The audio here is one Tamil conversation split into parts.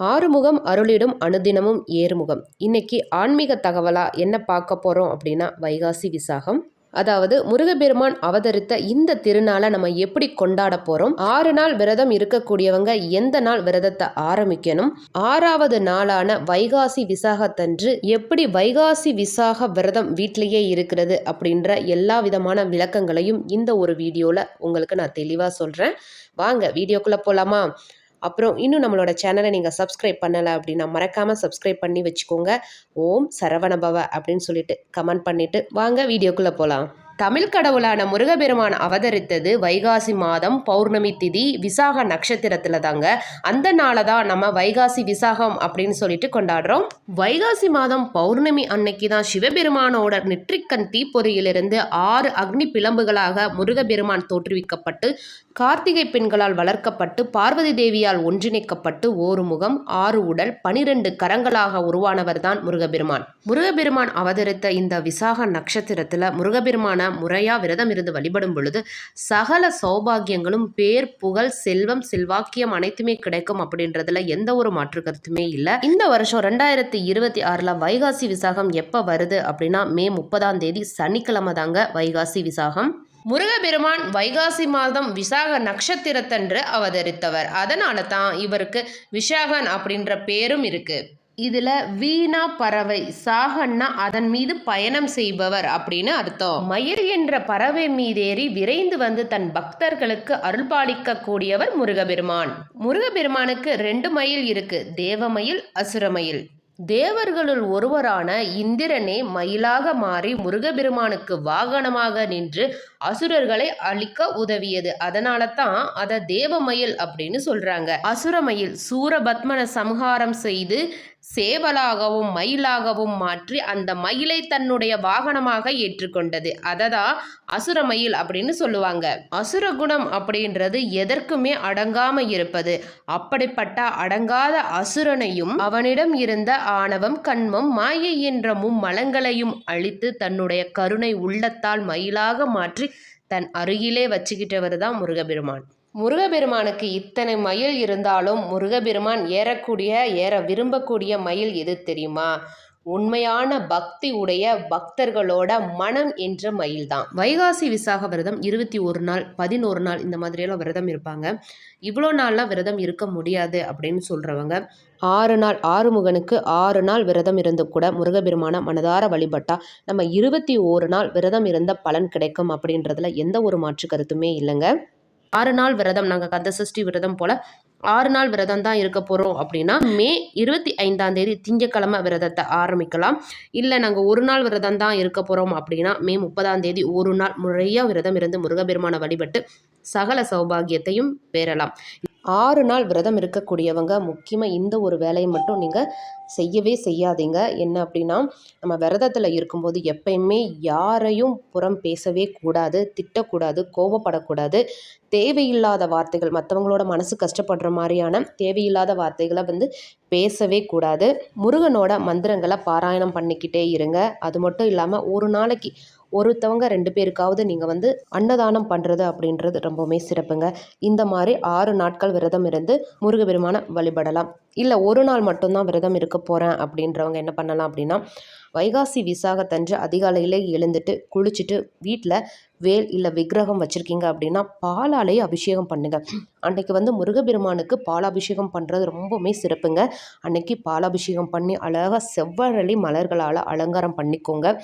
ஆறுமுகம் அருளிடும் அனுதினமும் ஏறுமுகம். இன்னைக்கு ஆன்மீக தகவலா என்ன பார்க்க போறோம் அப்படின்னா வைகாசி விசாகம். அதாவது முருகப்பெருமான் அவதரித்த இந்த திருநாளை நம்ம எப்படி கொண்டாட போறோம், 6 நாள் விரதம் இருக்கக்கூடியவங்க எந்த நாள் விரதத்தை ஆரம்பிக்கணும், 6வது நாளான வைகாசி விசாகத்தன்று எப்படி வைகாசி விசாக விரதம் வீட்டிலேயே இருக்கிறது அப்படின்ற எல்லா விதமான விளக்கங்களையும் இந்த ஒரு வீடியோல உங்களுக்கு நான் தெளிவா சொல்றேன். வாங்க வீடியோக்குள்ள போலாமா? அப்புறம் இன்னும் நம்மளோட சேனலை நீங்கள் சப்ஸ்கிரைப் பண்ணலை அப்படின்னா மறக்காமல் சப்ஸ்கிரைப் பண்ணி வச்சுக்கோங்க. ஓம் சரவணபவ அப்படின்னு சொல்லிட்டு கமெண்ட் பண்ணிவிட்டு வாங்க வீடியோக்குள்ளே போகலாம். தமிழ் கடவுளான முருகப்பெருமான் அவதரித்தது வைகாசி மாதம் பௌர்ணமி திதி விசாக நட்சத்திரத்தில் தாங்க. அந்த நாளை தான் நம்ம வைகாசி விசாகம் அப்படின்னு சொல்லிட்டு கொண்டாடுறோம். வைகாசி மாதம் பௌர்ணமி அன்னைக்கு தான் சிவபெருமானோட நெற்றிக்கண் தீப்பொறியிலிருந்து 6 அக்னி பிளம்புகளாக முருகப்பெருமான் தோற்றுவிக்கப்பட்டு கார்த்திகை பெண்களால் வளர்க்கப்பட்டு பார்வதி தேவியால் ஒன்றிணைக்கப்பட்டு ஒரு முகம் 6 உடல் 12 கரங்களாக உருவானவர் தான் முருகப்பெருமான். முருகப்பெருமான் அவதரித்த இந்த விசாக நட்சத்திரத்துல முருகப்பெருமான முறையா விரதம் இருந்து வழிபடும் பொழுது சகல சௌபாகியங்களும் பேர் புகழ் செல்வம் செல்வாக்கியம் அனைத்துமே கிடைக்கும் அப்படின்றதுல எந்த ஒரு மாற்று கருத்துமே இல்லை. இந்த வருஷம் 2026 வைகாசி விசாகம் எப்ப வருது அப்படின்னா மே 30ஆம் தேதி சனிக்கிழமை தாங்க வைகாசி விசாகம். முருகப்பெருமான் வைகாசி மாதம் விசாக நட்சத்திரத்தன்று அவதரித்தவர். அதனால தான் இவருக்கு விஷாகன் அப்படின்ற பேரும் இருக்கு. இதுல வீணா பறவை, சாகன்னா அதன் மீது பயணம் செய்பவர் அப்படின்னு அர்த்தம். மயில் என்ற பறவை மீதேறி விரைந்து வந்து தன் பக்தர்களுக்கு அருள்பாலிக்க கூடியவர் முருகப்பெருமான். முருகப்பெருமானுக்கு 2 மயில் இருக்கு, தேவமயில் அசுரமயில். தேவர்களுள் ஒருவரான இந்திரனே மயிலாக மாறி முருகப்பெருமானுக்கு வாகனமாக நின்று அசுரர்களை அழிக்க உதவியது. அதனால தான் அதை தேவமயில் அப்படின்னு சொல்றாங்க. அசுரமயில் சூரபத்மனை சம்ஹாரம் செய்து சேவலாகவும் மயிலாகவும் மாற்றி அந்த மயிலை தன்னுடைய வாகனமாக ஏற்றுக்கொண்டது. அததான் அசுரமயில் அப்படின்னு சொல்லுவாங்க. அசுரகுணம் அப்படின்றது எதற்குமே அடங்காம இருப்பது. அப்படிப்பட்ட அடங்காத அசுரனையும் அவனிடம் இருந்த ஆணவம் கண்மம் மாயை என்ற மும்மலங்களையும் அழித்து தன்னுடைய கருணை உள்ளத்தால் மயிலாக மாற்றி தன் அருகிலே வச்சுக்கிட்டவர் தான் முருகப்பெருமான். முருகப்பெருமானுக்கு இத்தனை மயில் இருந்தாலும் முருகப்பெருமான் ஏற விரும்பக்கூடிய மயில் எது தெரியுமா? உண்மையான பக்தி உடைய பக்தர்களோட மனம் என்ற மயில் தான். வைகாசி விசாக விரதம் 21 நாள் 11 நாள் இந்த மாதிரியெல்லாம் விரதம் இருப்பாங்க. இவ்வளோ நாள்லாம் விரதம் இருக்க முடியாது அப்படின்னு சொல்றவங்க 6 நாள் ஆறுமுகனுக்கு 6 நாள் விரதம் இருந்து கூட முருகப்பெருமான மனதார வழிபட்டா நம்ம 21 நாள் விரதம் இருந்த பலன் கிடைக்கும் அப்படின்றதுல எந்த ஒரு மாற்று கருத்துமே இல்லைங்க. 6 நாள் விரதம், நாங்கள் கந்த சஷ்டி விரதம் போல 6 நாள் விரதம் தான் இருக்க போகிறோம் அப்படின்னா மே 25ஆம் தேதி திங்கக்கிழமை விரதத்தை ஆரம்பிக்கலாம். இல்லை நாங்கள் 1 நாள் விரதம் தான் இருக்க போகிறோம் அப்படின்னா மே 30ஆம் தேதி 1 நாள் முறையாக விரதம் இருந்து முருகப்பெருமானை வழிபட்டு சகல சௌபாகியத்தையும் பெறலாம். 6 நாள் விரதம் இருக்கக்கூடியவங்க முக்கியமாக இந்த ஒரு வேலையை மட்டும் நீங்கள் செய்யவே செய்யாதீங்க. என்ன அப்படின்னா நம்ம விரதத்தில் இருக்கும்போது எப்பயுமே யாரையும் புறம் பேசவே கூடாது, திட்டக்கூடாது, கோபப்படக்கூடாது. தேவையில்லாத வார்த்தைகள், மற்றவங்களோட மனசு கஷ்டப்படுற மாதிரியான தேவையில்லாத வார்த்தைகளை பேசவே கூடாது. முருகனோட மந்திரங்களை பாராயணம் பண்ணிக்கிட்டே இருங்க. அது மட்டும் இல்லாமல் ஒரு நாளைக்கு ஒருத்தவங்க 2 பேருக்காவது நீங்கள் அன்னதானம் பண்ணுறது அப்படின்றது ரொம்பவுமே சிறப்புங்க. இந்த மாதிரி 6 நாட்கள் விரதம் இருந்து முருகப்பெருமானை வழிபடலாம். இல்லை 1 நாள் மட்டும்தான் விரதம் இருக்க போகிறேன் அப்படின்றவங்க என்ன பண்ணலாம் அப்படின்னா வைகாசி விசாகத்தன்று அதிகாலையில் எழுந்துட்டு குளிச்சுட்டு வீட்டில் வேல் இல்லை விக்கிரகம் வச்சுருக்கீங்க அப்படின்னா பாலாலேயே அபிஷேகம் பண்ணுங்க. அன்னைக்கு முருகப்பெருமானுக்கு பாலாபிஷேகம் பண்ணுறது ரொம்பவுமே சிறப்புங்க. அன்னைக்கு பாலாபிஷேகம் பண்ணி அழகாக செவ்வரளி மலர்களால் அலங்காரம் பண்ணிக்கோங்க.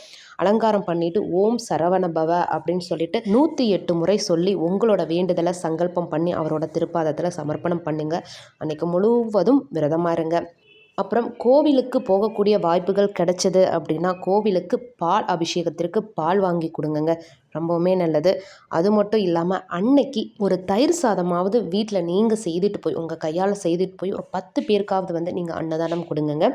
அலங்காரம் பண்ணிட்டு ஓம் சரவணபவ அப்படின்னு சொல்லிட்டு 108 முறை சொல்லி உங்களோட வேண்டுதலை சங்கல்பம் பண்ணி அவரோட திருப்பாதத்தில் சமர்ப்பணம் பண்ணுங்க. அன்னைக்கு முழுவதும் விரதமாக இருங்க. அப்புறம் கோவிலுக்கு போகக்கூடிய வாய்ப்புகள் கிடைச்சது அப்படின்னா கோவிலுக்கு பால் அபிஷேகத்திற்கு பால் வாங்கி கொடுங்கங்க, ரொம்பவுமே நல்லது. அது மட்டும் இல்லாமல் அன்னைக்கு ஒரு தயிர் சாதமாவது வீட்டில் நீங்கள் செய்துட்டு போய் உங்கள் கையால் செய்துட்டு போய் ஒரு 10 பேருக்காவது நீங்கள் அன்னதானம் கொடுங்கங்க.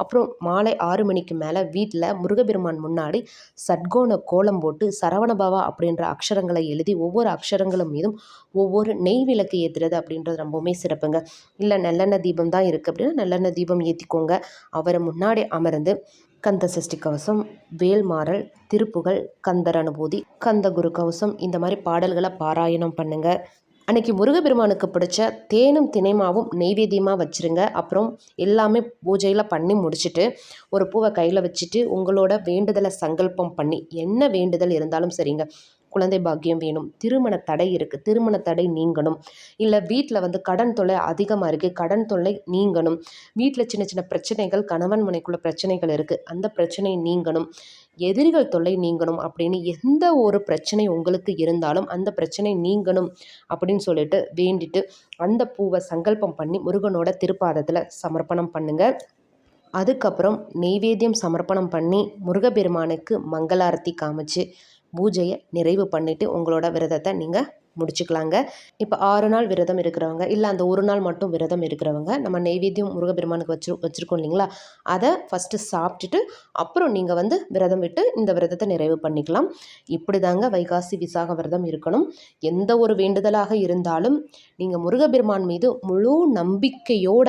அப்புறம் மாலை 6 மணிக்கு மேலே வீட்டில் முருகப்பெருமான் முன்னாடி சட்கோண கோலம் போட்டு சரவணபவா அப்படின்ற அக்ஷரங்களை எழுதி ஒவ்வொரு அக்ஷரங்களும் மீதும் ஒவ்வொரு நெய் விளக்கு ஏற்றுறது அப்படின்றது ரொம்பவுமே சிறப்புங்க. இல்லை நல்லெண்ணெய் தீபம் தான் இருக்குது அப்படின்னா நல்லெண்ணெய் தீபம் ஏற்றிக்கோங்க. அவரை முன்னாடி அமர்ந்து கந்த சஷ்டி கவசம், வேல்மாறல், திருப்புகழ், கந்தர் அனுபூதி, கந்த குரு கவசம் இந்த மாதிரி பாடல்களை பாராயணம் பண்ணுங்க. அன்னைக்கு முருகப்பெருமானுக்கு பிடிச்ச தேனும் தினைமாவும் நெய்வேத்தியமாக வச்சுருங்க. அப்புறம் எல்லாமே பூஜையில் பண்ணி முடிச்சுட்டு ஒரு பூவை கையில் வச்சுட்டு உங்களோட வேண்டுதலை சங்கல்பம் பண்ணி, என்ன வேண்டுதல் இருந்தாலும் சரிங்க, குழந்தை பாக்கியம் வேணும், திருமண தடை இருக்குது, திருமண தடை நீங்கணும், இல்லை வீட்டில் கடன் தொல்லை அதிகமாக இருக்குது, கடன் தொல்லை நீங்கணும், வீட்டில் சின்ன சின்ன பிரச்சனைகள், கணவன் மனைக்குள்ள பிரச்சனைகள் இருக்குது, அந்த பிரச்சனை நீங்கணும், எதிரிகள் தொல்லை நீங்கணும் அப்படின்னு எந்த ஒரு பிரச்சனை உங்களுக்கு இருந்தாலும் அந்த பிரச்சனை நீங்கணும் அப்படின்னு சொல்லிட்டு வேண்டிட்டு அந்த பூவை சங்கல்பம் பண்ணி முருகனோட திருப்பாதத்தில் சமர்ப்பணம் பண்ணுங்கள். அதுக்கப்புறம் நெய்வேத்தியம் சமர்ப்பணம் பண்ணி முருகப்பெருமானுக்கு மங்களாரத்தி காமிச்சு பூஜையை நிறைவு பண்ணிவிட்டு உங்களோட விரதத்தை நீங்கள் முடிச்சுக்கலாங்க. இப்போ 6 நாள் விரதம் இருக்கிறவங்க, இல்லை அந்த ஒரு நாள் மட்டும் விரதம் இருக்கிறவங்க, நம்ம நெய்வேத்தியம் முருகப்பெருமானுக்கு வச்சுருக்கோம் இல்லைங்களா, அதை ஃபஸ்ட்டு சாப்பிட்டுட்டு அப்புறம் நீங்கள் விரதம் விட்டு இந்த விரதத்தை நிறைவு பண்ணிக்கலாம். இப்படி தாங்க வைகாசி விசாக விரதம் இருக்கணும். எந்த ஒரு வேண்டுதலாக இருந்தாலும் நீங்கள் முருகப்பெருமான் மீது முழு நம்பிக்கையோட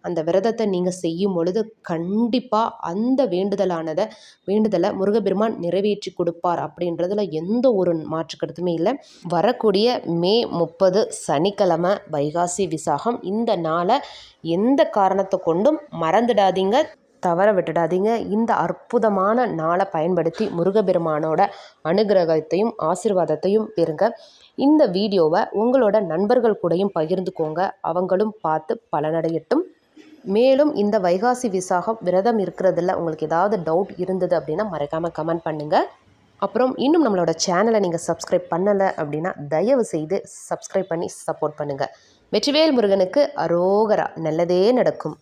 அந்த விரதத்தை நீங்கள் செய்யும் பொழுது கண்டிப்பாக அந்த வேண்டுதலை முருகப்பெருமான் நிறைவேற்றி கொடுப்பார் அப்படின்றதுல எந்த ஒரு மாற்று கருத்துமே இல்லை. வரக்கூடிய மே 30 சனிக்கிழமை வைகாசி விசாகம். இந்த நாளை எந்த காரணத்தை கொண்டும் மறந்துடாதீங்க, தவற விட்டுடாதீங்க. இந்த அற்புதமான நாளை பயன்படுத்தி முருகப்பெருமானோட அனுகிரகத்தையும் ஆசீர்வாதத்தையும் பெறுங்க. இந்த வீடியோவை உங்களோட நண்பர்கள் கூடயும் பகிர்ந்துக்கோங்க, அவங்களும் பார்த்து பலனடையட்டும். மேலும் இந்த வைகாசி விசாகம் விரதம் இருக்கிறதுல உங்களுக்கு ஏதாவது டவுட் இருந்தது அப்படின்னா மறக்காமல் கமெண்ட் பண்ணுங்கள். அப்புறம் இன்னும் நம்மளோட சேனலை நீங்கள் சப்ஸ்கிரைப் பண்ணலை அப்படின்னா தயவு செய்து சப்ஸ்கிரைப் பண்ணி சப்போர்ட் பண்ணுங்கள். வெற்றிவேல் முருகனுக்கு அரோகரா. நல்லதே நடக்கும்.